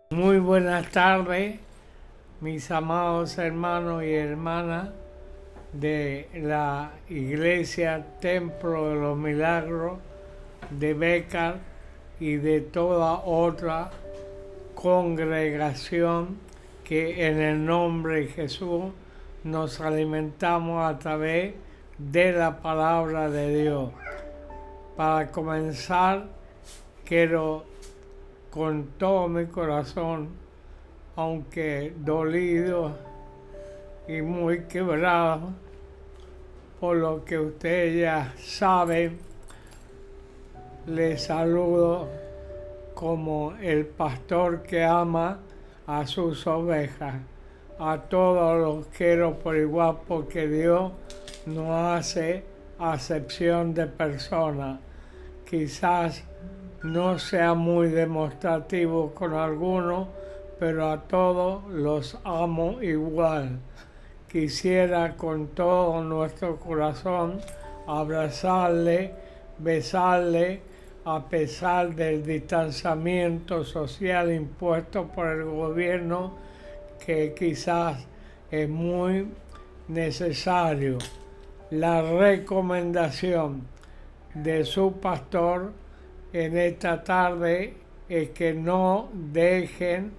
Muy buenas tardes, mis amados hermanos y hermanas de la Iglesia Templo de los Milagros de Bécar y de toda otra congregación que en el nombre de Jesús nos alimentamos a través de la palabra de Dios. Para comenzar, quiero con todo mi corazón, aunque dolido y muy quebrado por lo que ustedes ya saben, les saludo como el pastor que ama a sus ovejas. A todos los quiero por igual porque Dios no hace acepción de personas. Quizás no sea muy demostrativo con algunos, pero a todos los amo igual. Quisiera con todo nuestro corazón abrazarle, besarle, a pesar del distanciamiento social impuesto por el gobierno, que quizás es muy necesario. La recomendación de su pastor en esta tarde es que no dejen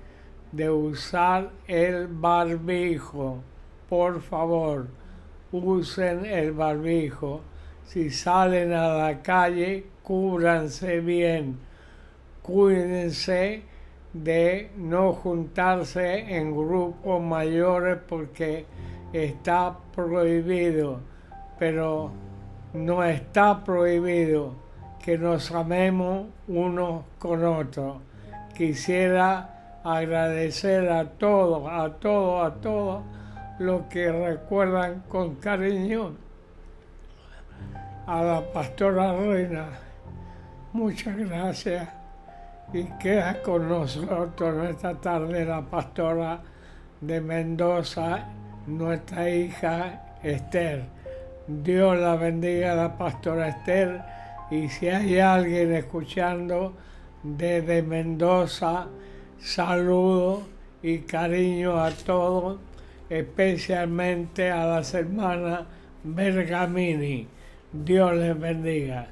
de usar el barbijo. Por favor, usen el barbijo. Si salen a la calle, cúbranse bien. Cuídense de no juntarse en grupos mayores porque está prohibido, pero no está prohibido que nos amemos unos con otros. Quisiera agradecer a todos los que recuerdan con cariño a la pastora Reina. Muchas gracias. Y queda con nosotros en esta tarde la pastora de Mendoza, nuestra hija Esther. Dios la bendiga a la pastora Esther. Y si hay alguien escuchando desde Mendoza, saludo y cariño a todos, especialmente a las hermanas Bergamini. Dios les bendiga.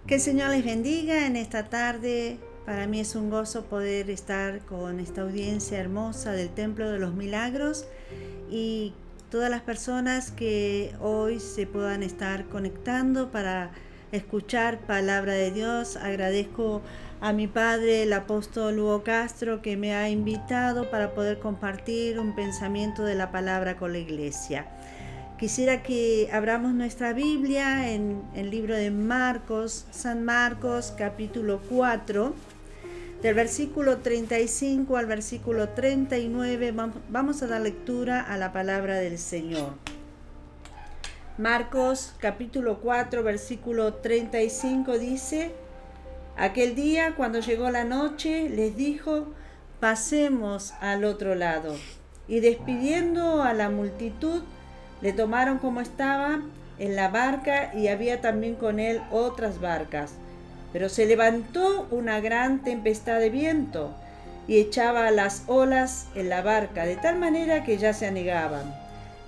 Que el Señor les bendiga en esta tarde. Para mí es un gozo poder estar con esta audiencia hermosa del Templo de los Milagros y todas las personas que hoy se puedan estar conectando para escuchar palabra de Dios. Agradezco a mi padre, el apóstol Hugo Castro, que me ha invitado para poder compartir un pensamiento de la palabra con la iglesia. Quisiera que abramos nuestra Biblia en el libro de Marcos, San Marcos, capítulo 4, del versículo 35 al versículo 39. Vamos a dar lectura a la palabra del Señor. Marcos capítulo 4 versículo 35 dice: Aquel día, cuando llegó la noche, les dijo: pasemos al otro lado. Y despidiendo a la multitud, le tomaron como estaba en la barca, y había también con él otras barcas. Pero se levantó una gran tempestad de viento y echaba las olas en la barca, de tal manera que ya se anegaban.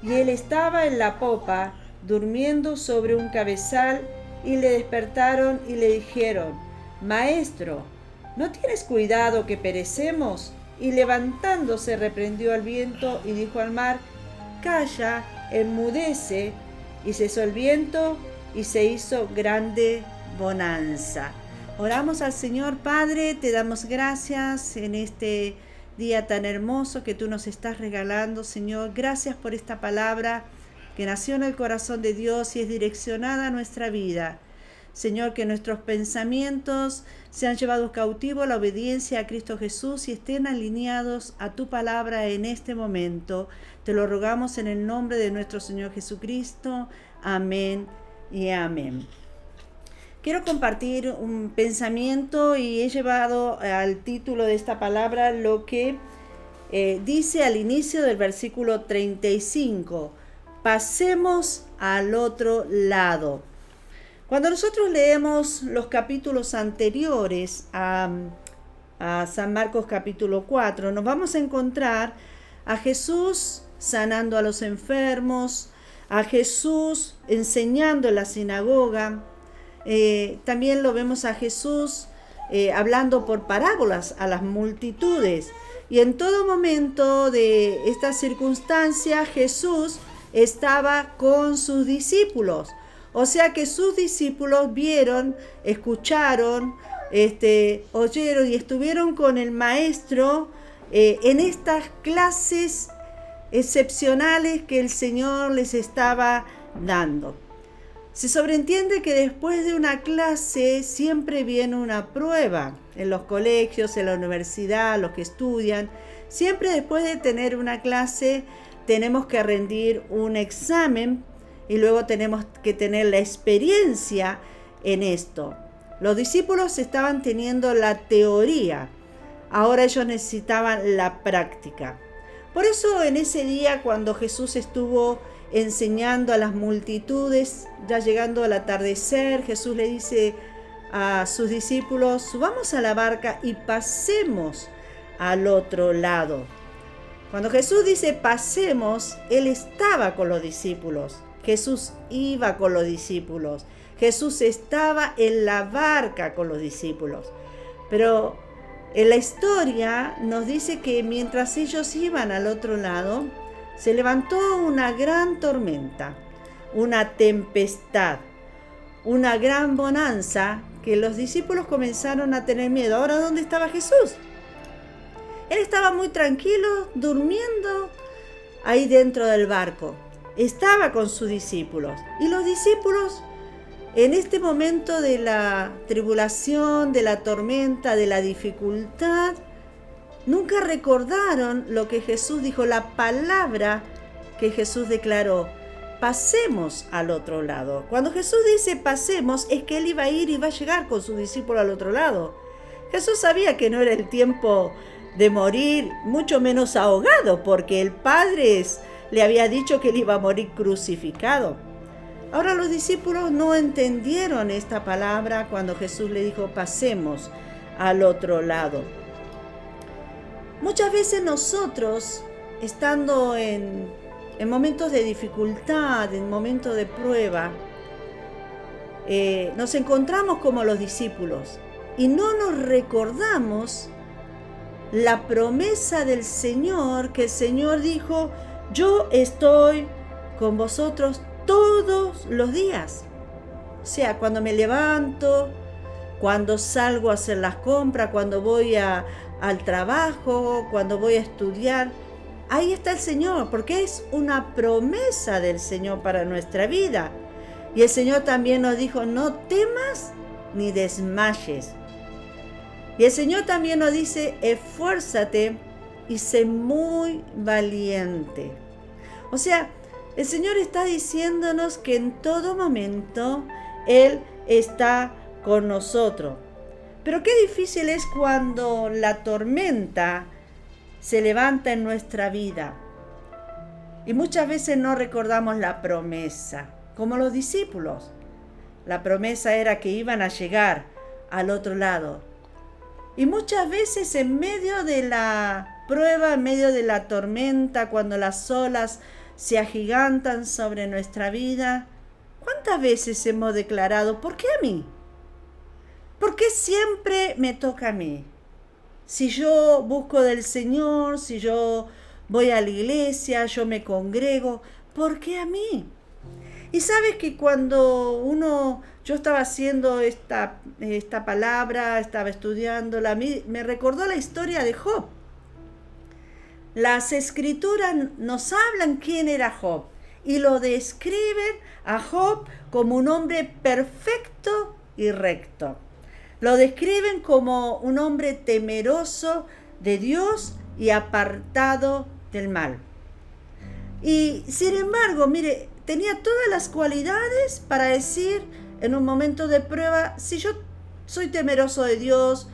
Y él estaba en la popa, durmiendo sobre un cabezal, y le despertaron y le dijeron: Maestro, ¿no tienes cuidado que perecemos? Y levantándose reprendió al viento y dijo al mar: Calla, enmudece. Y cesó el viento y se hizo grande bonanza. Oramos al Señor. Padre, te damos gracias en este día tan hermoso que tú nos estás regalando, Señor. Gracias por esta palabra que nació en el corazón de Dios y es direccionada a nuestra vida. Señor, que nuestros pensamientos sean llevados cautivos a la obediencia a Cristo Jesús y estén alineados a tu palabra en este momento. Te lo rogamos en el nombre de nuestro Señor Jesucristo. Amén y amén. Quiero compartir un pensamiento y he llevado al título de esta palabra lo que dice al inicio del versículo 35. pasemos al otro lado. Cuando nosotros leemos los capítulos anteriores a San Marcos capítulo 4, nos vamos a encontrar a Jesús sanando a los enfermos, a Jesús enseñando en la sinagoga. También lo vemos a Jesús hablando por parábolas a las multitudes. Y en todo momento de esta circunstancia, Jesús estaba con sus discípulos. O sea que sus discípulos vieron, escucharon, oyeron y estuvieron con el Maestro en estas clases excepcionales que el Señor les estaba dando. Se sobreentiende que después de una clase siempre viene una prueba. En los colegios, en la universidad, los que estudian, siempre después de tener una clase tenemos que rendir un examen y luego tenemos que tener la experiencia en esto. Los discípulos estaban teniendo la teoría, ahora ellos necesitaban la práctica. Por eso en ese día cuando Jesús estuvo enseñando a las multitudes, ya llegando al atardecer, Jesús le dice a sus discípulos: subamos a la barca y pasemos al otro lado. Cuando Jesús dice pasemos, Él estaba con los discípulos. Jesús iba con los discípulos. Jesús estaba en la barca con los discípulos. Pero en la historia nos dice que mientras ellos iban al otro lado, se levantó una gran tormenta, una tempestad, una gran bonanza, que los discípulos comenzaron a tener miedo. Ahora, ¿dónde estaba Jesús? Él estaba muy tranquilo, durmiendo ahí dentro del barco. Estaba con sus discípulos. Y los discípulos, en este momento de la tribulación, de la tormenta, de la dificultad, nunca recordaron lo que Jesús dijo, la palabra que Jesús declaró: pasemos al otro lado. Cuando Jesús dice pasemos, es que Él iba a ir y va a llegar con sus discípulos al otro lado. Jesús sabía que no era el tiempo de morir, mucho menos ahogado, porque el Padre le había dicho que Él iba a morir crucificado. Ahora los discípulos no entendieron esta palabra cuando Jesús le dijo pasemos al otro lado. Muchas veces nosotros, estando en momentos de dificultad, en momentos de prueba, nos encontramos como los discípulos y no nos recordamos la promesa del Señor, que el Señor dijo: yo estoy con vosotros todos los días. O sea, cuando me levanto, cuando salgo a hacer las compras, cuando voy al trabajo, cuando voy a estudiar, ahí está el Señor, porque es una promesa del Señor para nuestra vida. Y el Señor también nos dijo: no temas ni desmayes. Y el Señor también nos dice: esfuérzate y sé muy valiente. O sea, el Señor está diciéndonos que en todo momento Él está con nosotros. Pero qué difícil es cuando la tormenta se levanta en nuestra vida. Y muchas veces no recordamos la promesa, como los discípulos. La promesa era que iban a llegar al otro lado. Y muchas veces en medio de la prueba, en medio de la tormenta, cuando las olas se agigantan sobre nuestra vida, ¿cuántas veces hemos declarado: ¿por qué a mí? ¿Por qué siempre me toca a mí? Si yo busco del Señor, si yo voy a la iglesia, yo me congrego, ¿por qué a mí? Y sabes que cuando yo estaba haciendo esta palabra, estaba estudiándola, me recordó la historia de Job. Las escrituras nos hablan quién era Job y lo describen a Job como un hombre perfecto y recto. Lo describen como un hombre temeroso de Dios y apartado del mal. Y sin embargo, mire, tenía todas las cualidades para decir en un momento de prueba: si yo soy temeroso de Dios,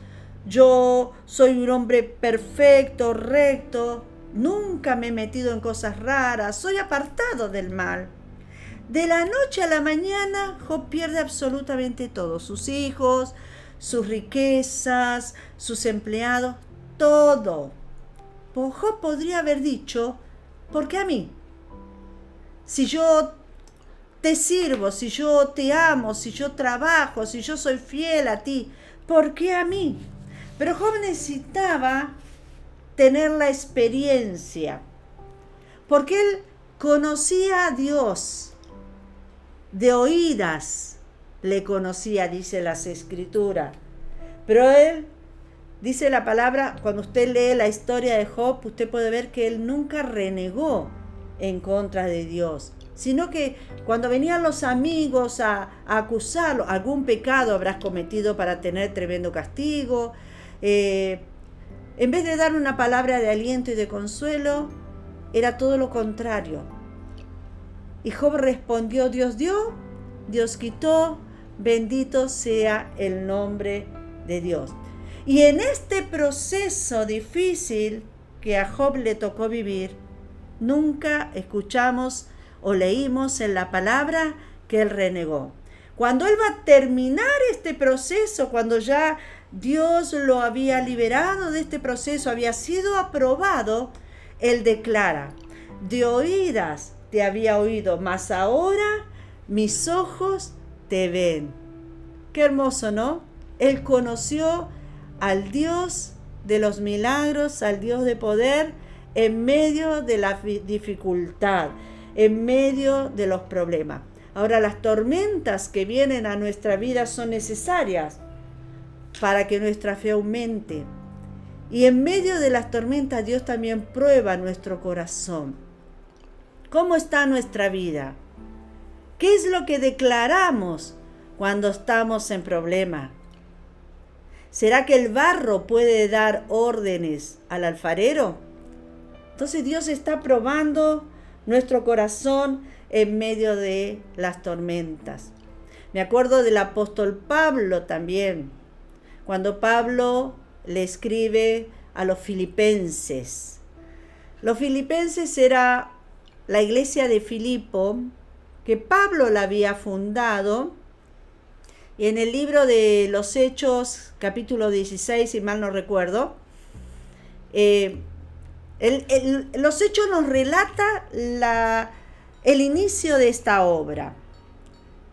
yo soy un hombre perfecto, recto, nunca me he metido en cosas raras, soy apartado del mal. De la noche a la mañana, Job pierde absolutamente todo, sus hijos, sus riquezas, sus empleados, todo. Job podría haber dicho, ¿por qué a mí? Si yo te sirvo, si yo te amo, si yo trabajo, si yo soy fiel a ti, ¿por qué a mí? Pero Job necesitaba tener la experiencia, porque él conocía a Dios, de oídas le conocía, dice las Escrituras, pero él, dice la palabra, cuando usted lee la historia de Job, usted puede ver que él nunca renegó en contra de Dios, sino que cuando venían los amigos a acusarlo, algún pecado habrás cometido para tener tremendo castigo, en vez de dar una palabra de aliento y de consuelo, era todo lo contrario. Y Job respondió, Dios dio, Dios quitó, bendito sea el nombre de Dios. Y en este proceso difícil que a Job le tocó vivir, nunca escuchamos o leímos en la palabra que él renegó. Cuando él va a terminar este proceso, cuando ya Dios lo había liberado de este proceso, había sido aprobado, él declara, de oídas te había oído, mas ahora mis ojos te ven. Qué hermoso, ¿no? Él conoció al Dios de los milagros, al Dios de poder, en medio de la dificultad, en medio de los problemas. Ahora, las tormentas que vienen a nuestra vida son necesarias para que nuestra fe aumente. Y en medio de las tormentas, Dios también prueba nuestro corazón. ¿Cómo está nuestra vida? ¿Qué es lo que declaramos cuando estamos en problema? ¿Será que el barro puede dar órdenes al alfarero? Entonces Dios está probando nuestro corazón en medio de las tormentas. Me acuerdo del apóstol Pablo también, cuando Pablo le escribe a los filipenses. Los filipenses era la iglesia de Filipo, que Pablo la había fundado, y en el libro de los Hechos, capítulo 16, si mal no recuerdo, los Hechos nos relata el inicio de esta obra.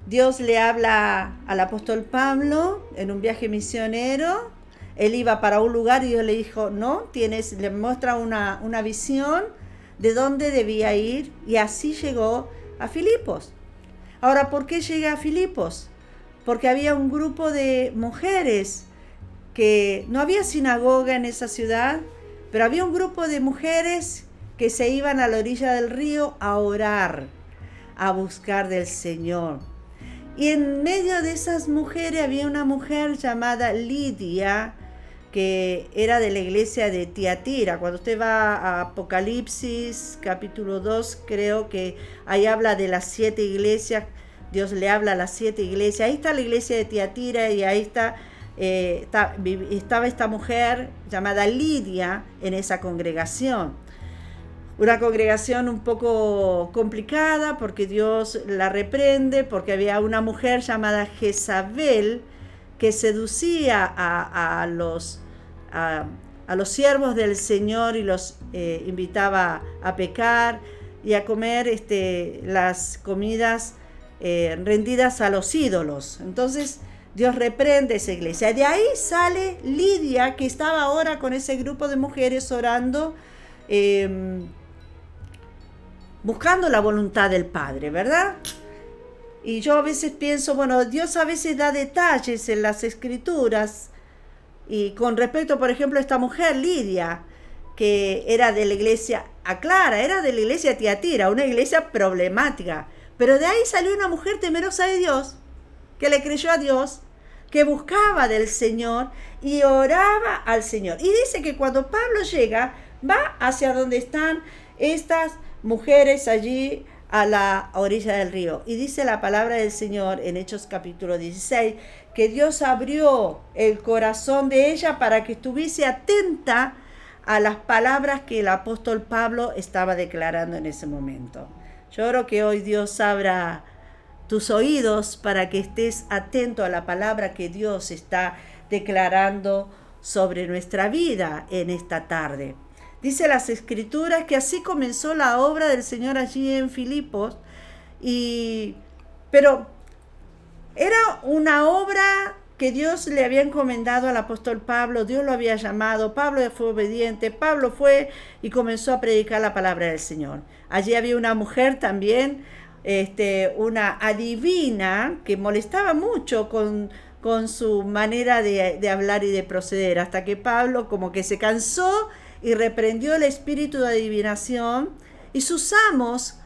Dios le habla al apóstol Pablo en un viaje misionero. Él iba para un lugar y Dios le dijo, no, le muestra una visión de dónde debía ir, y así llegó a Filipos. Ahora, ¿por qué llega a Filipos? Porque había un grupo de mujeres, que no había sinagoga en esa ciudad, pero había un grupo de mujeres que se iban a la orilla del río a orar, a buscar del Señor. Y en medio de esas mujeres había una mujer llamada Lidia, que era de la iglesia de Tiatira. Cuando usted va a Apocalipsis, capítulo 2, creo que ahí habla de las 7 iglesias, Dios le habla a las 7 iglesias. Ahí está la iglesia de Tiatira y ahí estaba esta mujer llamada Lidia en esa congregación. Una congregación un poco complicada porque Dios la reprende, porque había una mujer llamada Jezabel que seducía a los siervos del Señor y los invitaba a pecar y a comer las comidas rendidas a los ídolos. Entonces Dios reprende esa iglesia. De ahí sale Lidia, que estaba ahora con ese grupo de mujeres orando, buscando la voluntad del Padre, ¿verdad? Y yo a veces pienso, bueno, Dios a veces da detalles en las Escrituras. Y con respecto, por ejemplo, a esta mujer, Lidia, que era de la iglesia, era de la iglesia de Tiatira, una iglesia problemática. Pero de ahí salió una mujer temerosa de Dios, que le creyó a Dios, que buscaba del Señor y oraba al Señor. Y dice que cuando Pablo llega, va hacia donde están estas mujeres allí a la orilla del río. Y dice la palabra del Señor en Hechos capítulo 16, que Dios abrió el corazón de ella para que estuviese atenta a las palabras que el apóstol Pablo estaba declarando en ese momento. Yo oro que hoy Dios abra tus oídos para que estés atento a la palabra que Dios está declarando sobre nuestra vida en esta tarde. Dice las Escrituras que así comenzó la obra del Señor allí en Filipos, pero era una obra que Dios le había encomendado al apóstol Pablo. Dios lo había llamado, Pablo fue obediente, Pablo fue y comenzó a predicar la palabra del Señor. Allí había una mujer también, una adivina, que molestaba mucho con su manera de hablar y de proceder, hasta que Pablo como que se cansó y reprendió el espíritu de adivinación, y sus amos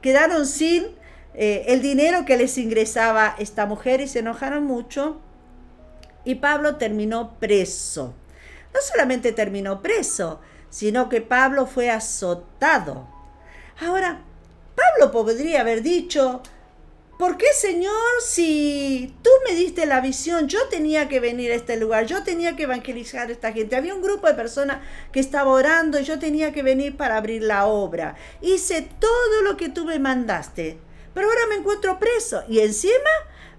quedaron sin el dinero que les ingresaba esta mujer y se enojaron mucho, y Pablo terminó preso. No solamente terminó preso, sino que Pablo fue azotado. Ahora, Pablo podría haber dicho: ¿por qué, Señor, si tú me diste la visión, yo tenía que venir a este lugar, yo tenía que evangelizar a esta gente? Había un grupo de personas que estaba orando y yo tenía que venir para abrir la obra. Hice todo lo que tú me mandaste, pero ahora me encuentro preso y encima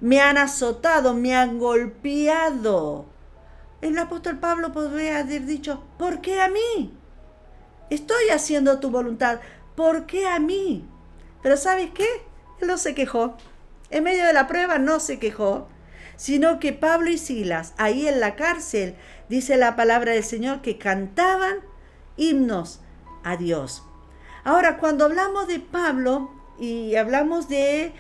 me han azotado, me han golpeado. El apóstol Pablo podría haber dicho: ¿por qué a mí? Estoy haciendo tu voluntad, ¿por qué a mí? Pero ¿sabes qué? Él no se quejó. En medio de la prueba no se quejó, sino que Pablo y Silas, ahí en la cárcel, dice la palabra del Señor, que cantaban himnos a Dios. Ahora, cuando hablamos de Pablo y hablamos de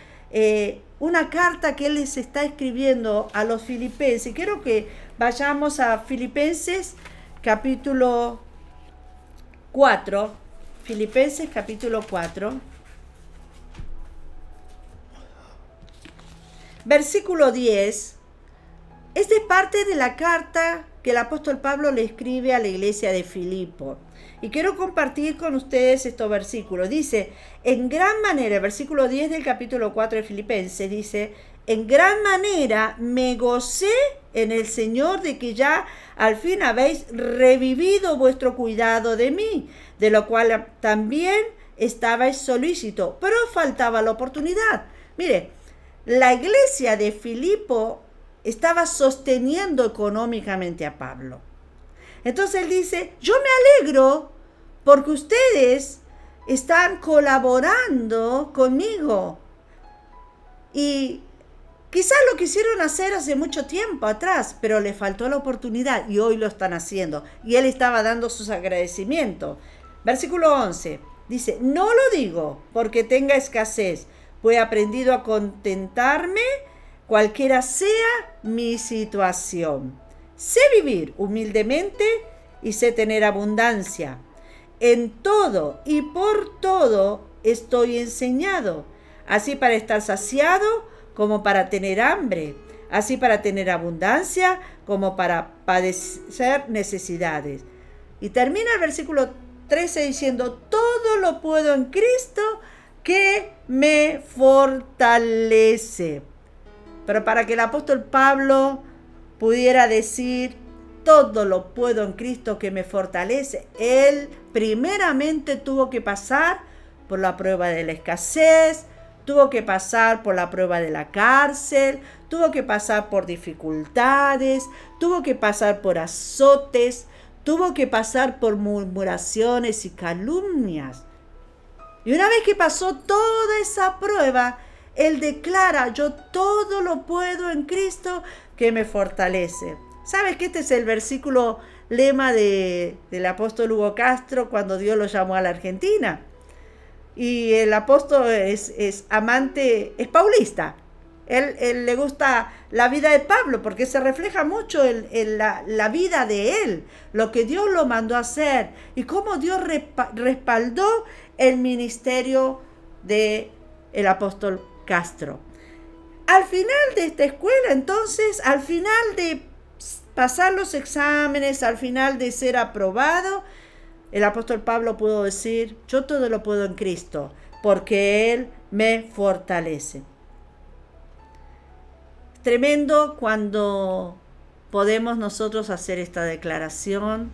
una carta que él les está escribiendo a los filipenses, quiero que vayamos a Filipenses capítulo 4, Filipenses capítulo 4, versículo 10. Esta es parte de la carta que el apóstol Pablo le escribe a la iglesia de Filipo. Y quiero compartir con ustedes estos versículos. Dice, en gran manera, el versículo 10 del capítulo 4 de Filipenses dice: en gran manera me gocé en el Señor de que ya al fin habéis revivido vuestro cuidado de mí, de lo cual también estabais solícito, pero faltaba la oportunidad. Mire, la iglesia de Filipo estaba sosteniendo económicamente a Pablo. Entonces él dice: yo me alegro porque ustedes están colaborando conmigo. Y quizás lo quisieron hacer hace mucho tiempo atrás, pero le faltó la oportunidad y hoy lo están haciendo. Y él estaba dando sus agradecimientos. Versículo 11 dice: no lo digo porque tenga escasez, pues he aprendido a contentarme cualquiera sea mi situación. Sé vivir humildemente y sé tener abundancia. En todo y por todo estoy enseñado, así para estar saciado como para tener hambre, así para tener abundancia como para padecer necesidades. Y termina el versículo 13 diciendo: todo lo puedo en Cristo que me fortalece. Pero para que el apóstol Pablo pudiera decir todo lo puedo en Cristo que me fortalece, él primeramente tuvo que pasar por la prueba de la escasez, tuvo que pasar por la prueba de la cárcel, tuvo que pasar por dificultades, tuvo que pasar por azotes, tuvo que pasar por murmuraciones y calumnias. Y una vez que pasó toda esa prueba, él declara: yo todo lo puedo en Cristo que me fortalece. ¿Sabes que este es el versículo lema del apóstol Hugo Castro cuando Dios lo llamó a la Argentina? Y el apóstol es amante, es paulista. Él le gusta la vida de Pablo porque se refleja mucho en la vida de él, lo que Dios lo mandó a hacer y cómo Dios respaldó el ministerio del apóstol Castro. Al final de esta escuela, entonces, al final de pasar los exámenes, al final de ser aprobado, el apóstol Pablo pudo decir: yo todo lo puedo en Cristo, porque Él me fortalece. Tremendo cuando podemos nosotros hacer esta declaración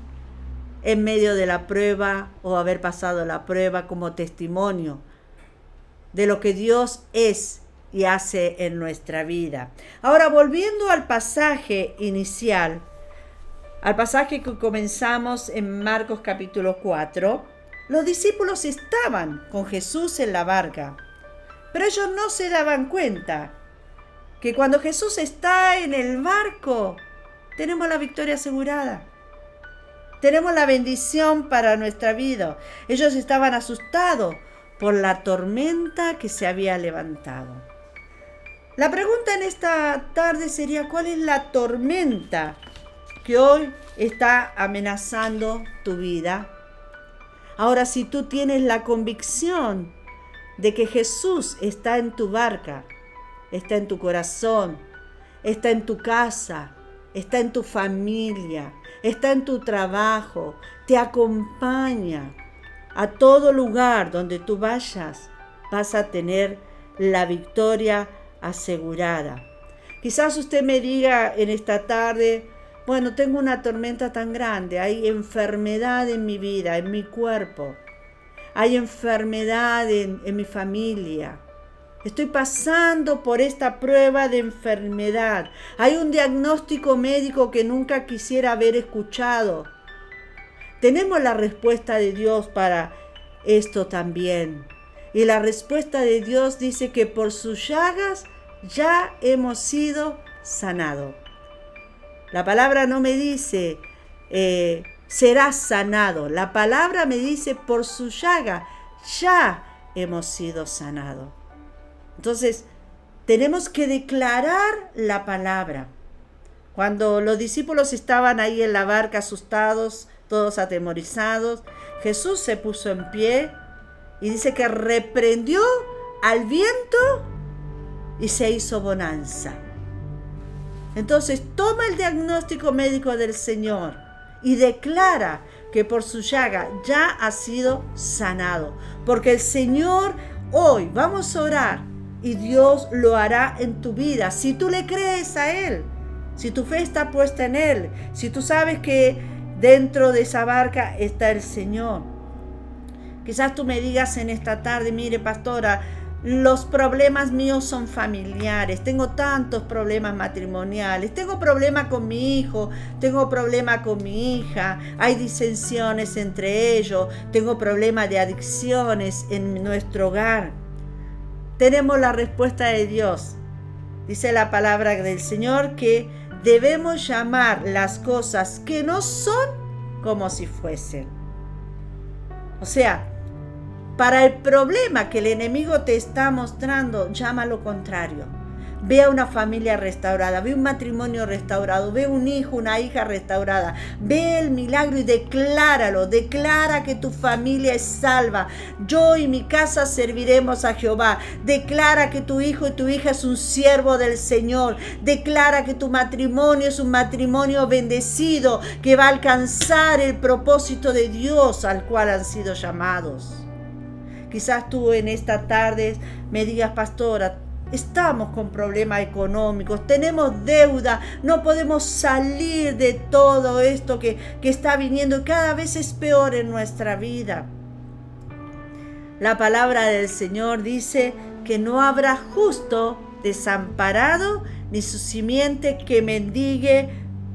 en medio de la prueba o haber pasado la prueba como testimonio de lo que Dios es y hace en nuestra vida. Ahora, volviendo al pasaje inicial, al pasaje que comenzamos en Marcos capítulo 4, los discípulos estaban con Jesús en la barca, pero ellos no se daban cuenta que cuando Jesús está en el barco, tenemos la victoria asegurada. Tenemos la bendición para nuestra vida. Ellos estaban asustados por la tormenta que se había levantado. La pregunta en esta tarde sería: ¿cuál es la tormenta que hoy está amenazando tu vida? Ahora, si tú tienes la convicción de que Jesús está en tu barca, está en tu corazón, está en tu casa, está en tu familia, está en tu trabajo, te acompaña a todo lugar donde tú vayas, vas a tener la victoria asegurada. Quizás usted me diga en esta tarde: bueno, tengo una tormenta tan grande, hay enfermedad en mi vida, en mi cuerpo, hay enfermedad en mi familia. Estoy pasando por esta prueba de enfermedad. Hay un diagnóstico médico que nunca quisiera haber escuchado. Tenemos la respuesta de Dios para esto también. Y la respuesta de Dios dice que por sus llagas ya hemos sido sanados. La palabra no me dice serás sanado. La palabra me dice por su llaga ya hemos sido sanados. Entonces, tenemos que declarar la palabra. Cuando los discípulos estaban ahí en la barca asustados, todos atemorizados, Jesús se puso en pie y dice que reprendió al viento y se hizo bonanza. Entonces, toma el diagnóstico médico del Señor y declara que por su llaga ya ha sido sanado. Porque el Señor hoy, vamos a orar, y Dios lo hará en tu vida. Si tú le crees a Él, si tu fe está puesta en Él, si tú sabes que dentro de esa barca está el Señor. Quizás tú me digas en esta tarde: mire, pastora, los problemas míos son familiares, tengo tantos problemas matrimoniales, tengo problemas con mi hijo, tengo problemas con mi hija, hay disensiones entre ellos, tengo problemas de adicciones en nuestro hogar. Tenemos la respuesta de Dios. Dice la palabra del Señor que debemos llamar las cosas que no son como si fuesen. O sea, para el problema que el enemigo te está mostrando, llama lo contrario. Ve a una familia restaurada, ve un matrimonio restaurado, ve un hijo, una hija restaurada. Ve el milagro y decláralo. Declara que tu familia es salva. Yo y mi casa serviremos a Jehová. Declara que tu hijo y tu hija es un siervo del Señor. Declara que tu matrimonio es un matrimonio bendecido, que va a alcanzar el propósito de Dios al cual han sido llamados. Quizás tú en esta tarde me digas: pastora, estamos con problemas económicos, tenemos deuda, no podemos salir de todo esto que está viniendo y cada vez es peor en nuestra vida. La palabra del Señor dice que no habrá justo desamparado ni su simiente que mendigue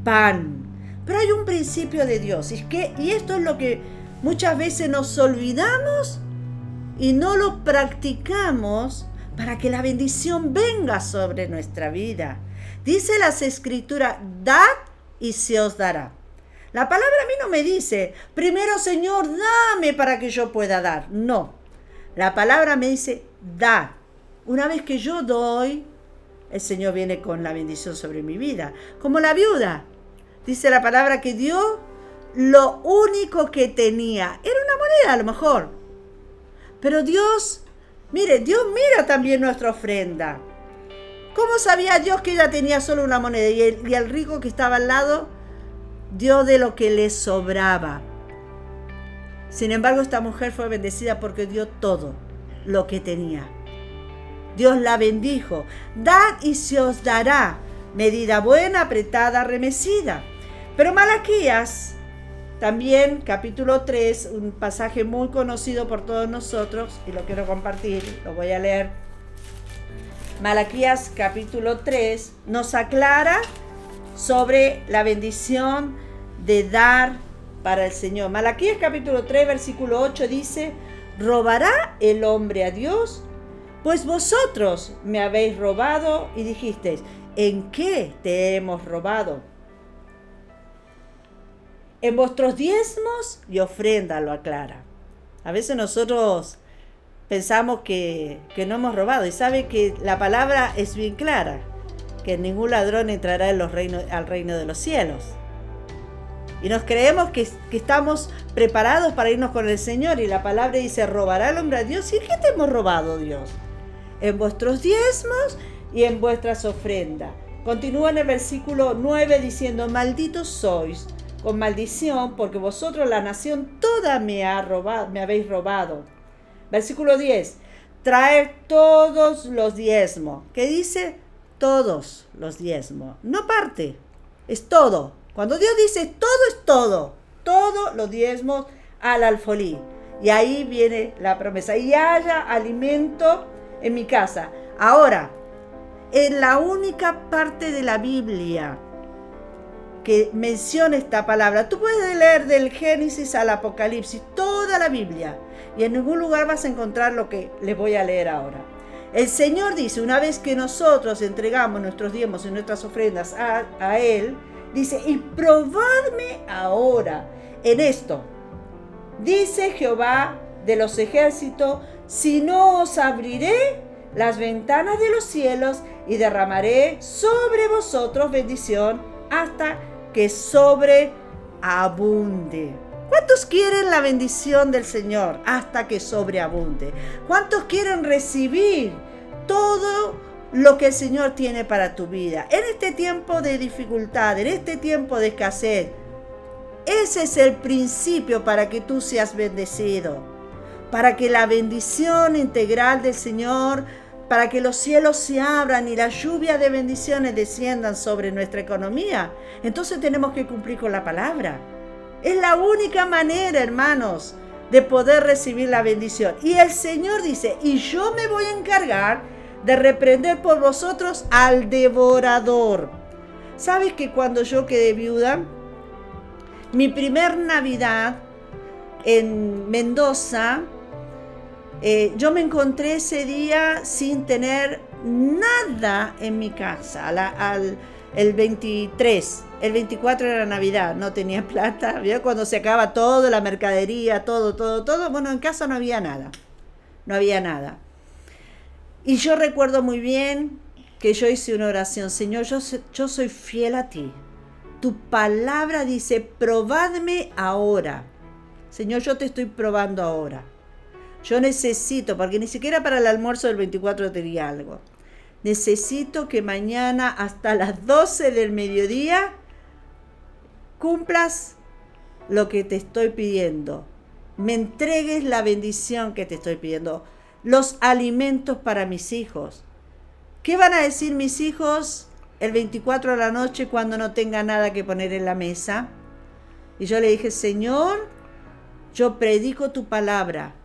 pan. Pero hay un principio de Dios y esto es lo que muchas veces nos olvidamos y no lo practicamos para que la bendición venga sobre nuestra vida. Dice las Escrituras: dad y se os dará. La palabra a mí no me dice: primero, Señor, dame para que yo pueda dar. No. La palabra me dice: da. Una vez que yo doy, el Señor viene con la bendición sobre mi vida. Como la viuda. Dice la palabra que dio lo único que tenía. Era una moneda a lo mejor. Pero Dios mira también nuestra ofrenda. ¿Cómo sabía Dios que ella tenía solo una moneda y el rico que estaba al lado dio de lo que le sobraba? Sin embargo, esta mujer fue bendecida porque dio todo lo que tenía. Dios la bendijo. Dad y se os dará, medida buena, apretada, remecida. Pero Malaquías También capítulo 3, un pasaje muy conocido por todos nosotros, y lo quiero compartir, lo voy a leer. Malaquías capítulo 3 nos aclara sobre la bendición de dar para el Señor. Malaquías capítulo 3, versículo 8 dice: ¿robará el hombre a Dios? Pues vosotros me habéis robado y dijisteis: ¿en qué te hemos robado? En vuestros diezmos y ofrenda, lo aclara. A veces nosotros pensamos que no hemos robado, y sabe que la palabra es bien clara, que ningún ladrón entrará al reino de los cielos. Y nos creemos que estamos preparados para irnos con el Señor, y la palabra dice: ¿robará el hombre a Dios? ¿Y qué te hemos robado, Dios? En vuestros diezmos y en vuestras ofrendas. Continúa en el versículo 9 diciendo: malditos sois con maldición, porque vosotros, la nación toda, me habéis robado. Versículo 10: traed todos los diezmos. ¿Qué dice? Todos los diezmos. No parte, es todo. Cuando Dios dice todo, es todo. Todos los diezmos al alfolí. Y ahí viene la promesa: y haya alimento en mi casa. Ahora, en la única parte de la Biblia que menciona esta palabra, tú puedes leer del Génesis al Apocalipsis, toda la Biblia, y en ningún lugar vas a encontrar lo que les voy a leer ahora. El Señor dice, una vez que nosotros entregamos nuestros diezmos y nuestras ofrendas a Él, dice: y probadme ahora en esto, dice Jehová de los ejércitos, si no os abriré las ventanas de los cielos y derramaré sobre vosotros bendición hasta que sobreabunde. ¿Cuántos quieren la bendición del Señor hasta que sobreabunde? ¿Cuántos quieren recibir todo lo que el Señor tiene para tu vida? En este tiempo de dificultad, en este tiempo de escasez, ese es el principio para que tú seas bendecido, para que la bendición integral del Señor, para que los cielos se abran y la lluvia de bendiciones desciendan sobre nuestra economía. Entonces tenemos que cumplir con la palabra. Es la única manera, hermanos, de poder recibir la bendición. Y el Señor dice: y yo me voy a encargar de reprender por vosotros al devorador. ¿Sabes que cuando yo quedé viuda, mi primer Navidad en Mendoza, yo me encontré ese día sin tener nada en mi casa? El 23, el 24 era Navidad, no tenía plata. ¿Vio? Cuando se acaba todo, la mercadería, todo. Bueno, en casa no había nada. Y yo recuerdo muy bien que yo hice una oración: Señor, yo soy fiel a ti. Tu palabra dice: probadme ahora. Señor, yo te estoy probando ahora. Yo necesito, porque ni siquiera para el almuerzo del 24 tenía algo. Necesito que mañana hasta las 12 del mediodía cumplas lo que te estoy pidiendo. Me entregues la bendición que te estoy pidiendo. Los alimentos para mis hijos. ¿Qué van a decir mis hijos el 24 de la noche cuando no tenga nada que poner en la mesa? Y yo le dije: Señor, yo predico tu palabra.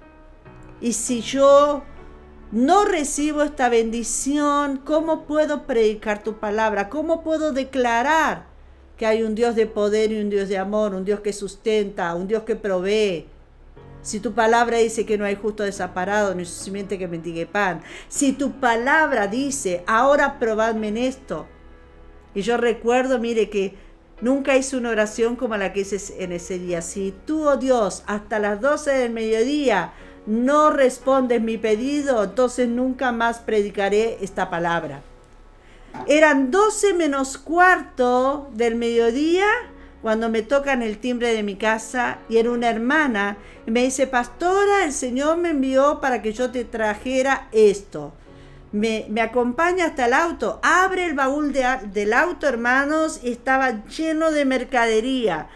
Y si yo no recibo esta bendición, ¿cómo puedo predicar tu palabra? ¿Cómo puedo declarar que hay un Dios de poder y un Dios de amor, un Dios que sustenta, un Dios que provee? Si tu palabra dice que no hay justo desamparado, ni su simiente que mendigue pan. Si tu palabra dice: ahora probadme en esto. Y yo recuerdo, mire, que nunca hice una oración como la que hice en ese día. Si tú, oh Dios, hasta las 12 del mediodía no respondes mi pedido, entonces nunca más predicaré esta palabra. Eran 12 menos cuarto del mediodía cuando me tocan el timbre de mi casa, y era una hermana y me dice: pastora, el Señor me envió para que yo te trajera esto. Me acompaña hasta el auto. Abre el baúl del auto, hermanos, y estaba lleno de mercadería,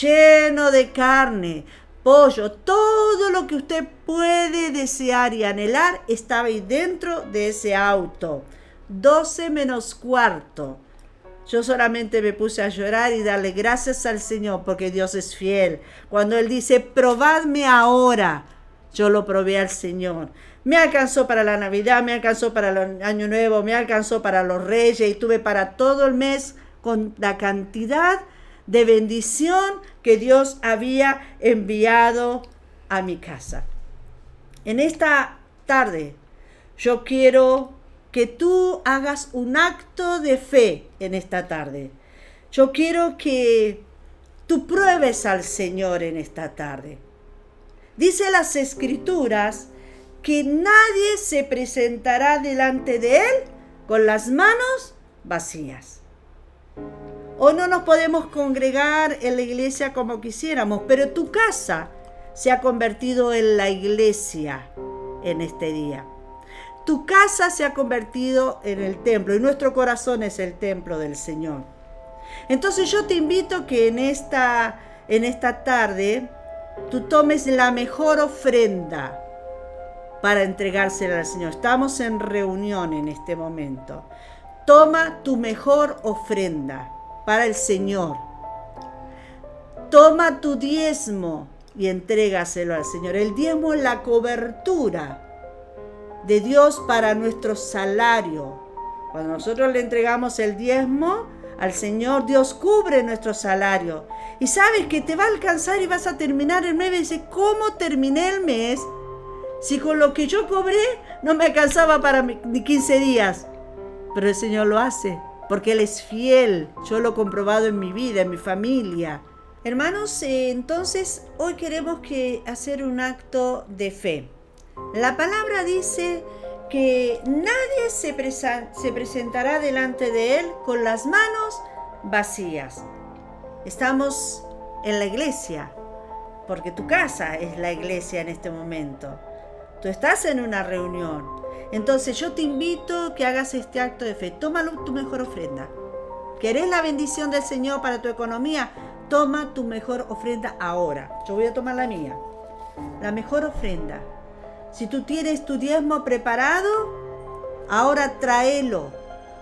lleno de carne, pollo, todo lo que usted puede desear y anhelar estaba ahí dentro de ese auto. 12 menos cuarto. Yo solamente me puse a llorar y darle gracias al Señor porque Dios es fiel. Cuando Él dice, probadme ahora, yo lo probé al Señor. Me alcanzó para la Navidad, me alcanzó para el Año Nuevo, me alcanzó para los Reyes y tuve para todo el mes con la cantidad de bendición que Dios había enviado a mi casa. En esta tarde yo quiero que tú hagas un acto de fe en esta tarde. Yo quiero que tú pruebes al Señor en esta tarde. Dice las Escrituras que nadie se presentará delante de Él con las manos vacías. Hoy no nos podemos congregar en la iglesia como quisiéramos, pero tu casa se ha convertido en la iglesia en este día. Tu casa se ha convertido en el templo y nuestro corazón es el templo del Señor. Entonces yo te invito que en esta tarde tú tomes la mejor ofrenda para entregársela al Señor. Estamos en reunión en este momento. Toma tu mejor ofrenda para el Señor. Toma tu diezmo y entrégaselo al Señor. El diezmo es la cobertura de Dios para nuestro salario. Cuando nosotros le entregamos el diezmo al Señor, Dios cubre nuestro salario. Y sabes que te va a alcanzar y vas a terminar el mes. Y dices, ¿cómo terminé el mes si con lo que yo cobré no me alcanzaba para ni 15 días? Pero el Señor lo hace, porque Él es fiel. Yo lo he comprobado en mi vida, en mi familia. Hermanos, entonces hoy queremos hacer un acto de fe. La palabra dice que nadie se presentará delante de Él con las manos vacías. Estamos en la iglesia, porque tu casa es la iglesia en este momento. Tú estás en una reunión. Entonces yo te invito a que hagas este acto de fe. Tómalo tu mejor ofrenda. ¿Querés la bendición del Señor para tu economía? Toma tu mejor ofrenda ahora. Yo voy a tomar la mía. La mejor ofrenda. Si tú tienes tu diezmo preparado, ahora tráelo,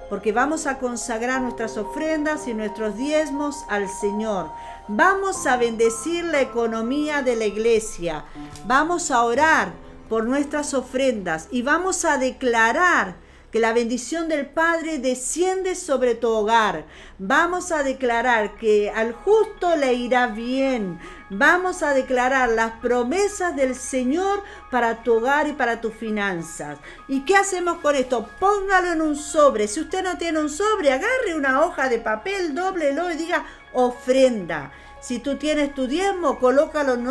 porque vamos a consagrar nuestras ofrendas y nuestros diezmos al Señor. Vamos a bendecir la economía de la iglesia. Vamos a orar por nuestras ofrendas y vamos a declarar que la bendición del Padre desciende sobre tu hogar. Vamos a declarar que al justo le irá bien. Vamos a declarar las promesas del Señor para tu hogar y para tus finanzas. ¿Y qué hacemos con esto? Póngalo en un sobre. Si usted no tiene un sobre, agarre una hoja de papel, dóblelo y diga ofrenda. Si tú tienes tu diezmo, colócalo en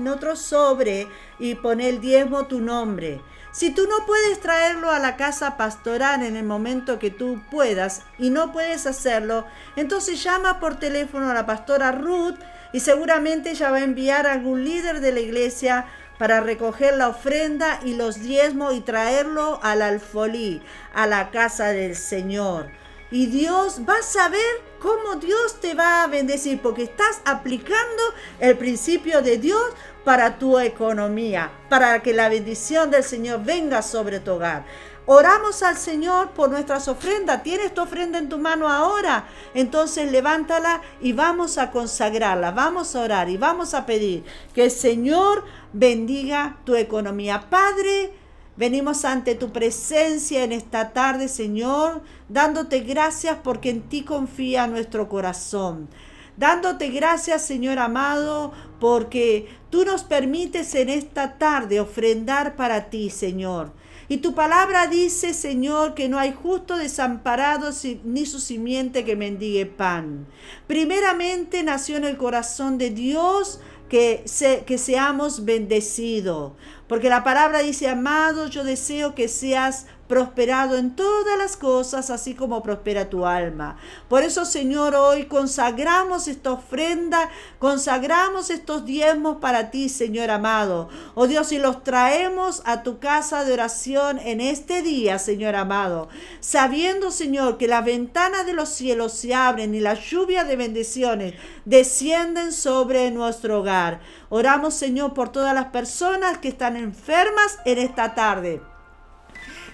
otro sobre y pon el diezmo tu nombre. Si tú no puedes traerlo a la casa pastoral en el momento que tú puedas y no puedes hacerlo, entonces llama por teléfono a la pastora Ruth y seguramente ella va a enviar a algún líder de la iglesia para recoger la ofrenda y los diezmos y traerlo al alfolí, a la casa del Señor. Y Dios va a saber cómo Dios te va a bendecir, porque estás aplicando el principio de Dios para tu economía, para que la bendición del Señor venga sobre tu hogar. Oramos al Señor por nuestras ofrendas. ¿Tienes tu ofrenda en tu mano ahora? Entonces levántala y vamos a consagrarla, vamos a orar y vamos a pedir que el Señor bendiga tu economía. Padre, venimos ante tu presencia en esta tarde, Señor, dándote gracias porque en ti confía nuestro corazón. Dándote gracias, Señor amado, porque tú nos permites en esta tarde ofrendar para ti, Señor. Y tu palabra dice, Señor, que no hay justo desamparado ni su simiente que mendigue pan. Primeramente nació en el corazón de Dios que seamos bendecidos. Porque la palabra dice, amado, yo deseo que seas prosperado en todas las cosas, así como prospera tu alma. Por eso, Señor, hoy consagramos esta ofrenda, consagramos estos diezmos para ti, Señor amado. Oh Dios, y los traemos a tu casa de oración en este día, Señor amado, sabiendo, Señor, que las ventanas de los cielos se abren y la lluvia de bendiciones descienden sobre nuestro hogar. Oramos, Señor, por todas las personas que están enfermas en esta tarde.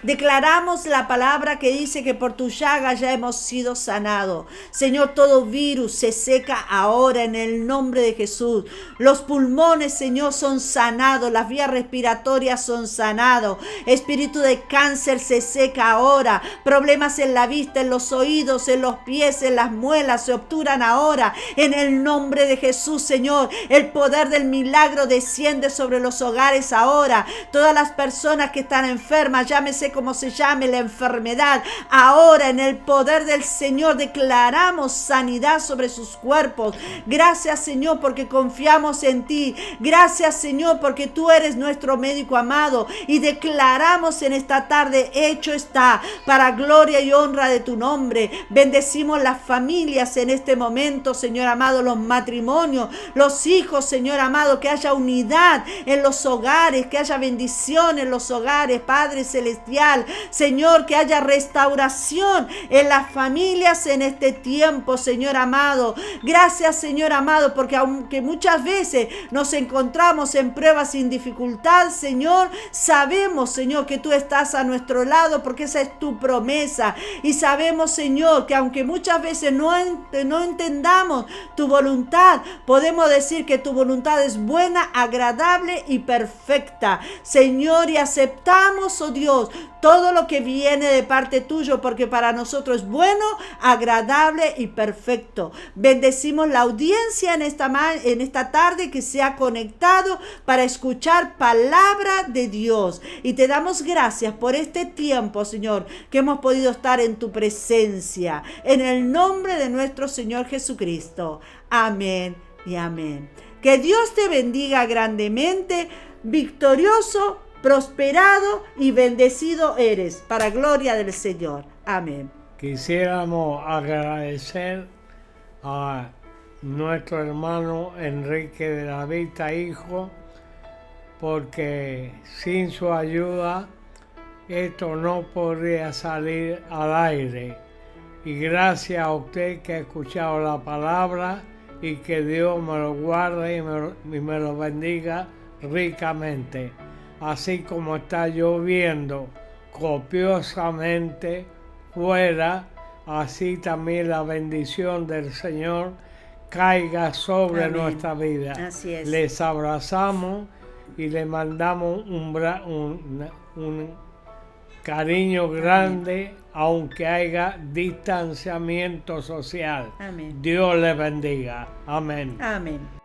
Declaramos la palabra que dice que por tu llaga ya hemos sido sanados. Señor, todo virus se seca ahora en el nombre de Jesús. Los pulmones, Señor, son sanados. Las vías respiratorias son sanados. Espíritu de cáncer se seca ahora. Problemas en la vista, en los oídos, en los pies, en las muelas se obturan ahora. En el nombre de Jesús, Señor, el poder del milagro desciende sobre los hogares ahora. Todas las personas que están enfermas, llámese como se llame la enfermedad, ahora en el poder del Señor declaramos sanidad sobre sus cuerpos. Gracias, Señor, porque confiamos en ti. Gracias, Señor, porque tú eres nuestro médico amado, y declaramos en esta tarde, hecho está, para gloria y honra de tu nombre. Bendecimos las familias en este momento, Señor amado, los matrimonios, los hijos, Señor amado, que haya unidad en los hogares, que haya bendición en los hogares, Padre celestial. Señor, que haya restauración en las familias en este tiempo, Señor amado. Gracias, Señor amado, porque aunque muchas veces nos encontramos en pruebas sin dificultad, Señor, sabemos, Señor, que tú estás a nuestro lado, porque esa es tu promesa. Y sabemos, Señor, que aunque muchas veces no entendamos tu voluntad, podemos decir que tu voluntad es buena, agradable y perfecta, Señor, y aceptamos, oh Dios, todo lo que viene de parte tuyo, porque para nosotros es bueno, agradable y perfecto. Bendecimos la audiencia en esta tarde que se ha conectado para escuchar palabra de Dios. Y te damos gracias por este tiempo, Señor, que hemos podido estar en tu presencia. En el nombre de nuestro Señor Jesucristo. Amén y amén. Que Dios te bendiga grandemente, victorioso, prosperado y bendecido eres, para gloria del Señor. Amén. Quisiéramos agradecer a nuestro hermano Enrique de la Vista, hijo, porque sin su ayuda esto no podría salir al aire. Y gracias a usted que ha escuchado la palabra, y que Dios me lo guarde y me lo bendiga ricamente. Así como está lloviendo copiosamente fuera, así también la bendición del Señor caiga sobre Amén. Nuestra vida. Así es. Les abrazamos y le mandamos un cariño grande. Amén. Aunque haya distanciamiento social. Amén. Dios les bendiga. Amén. Amén.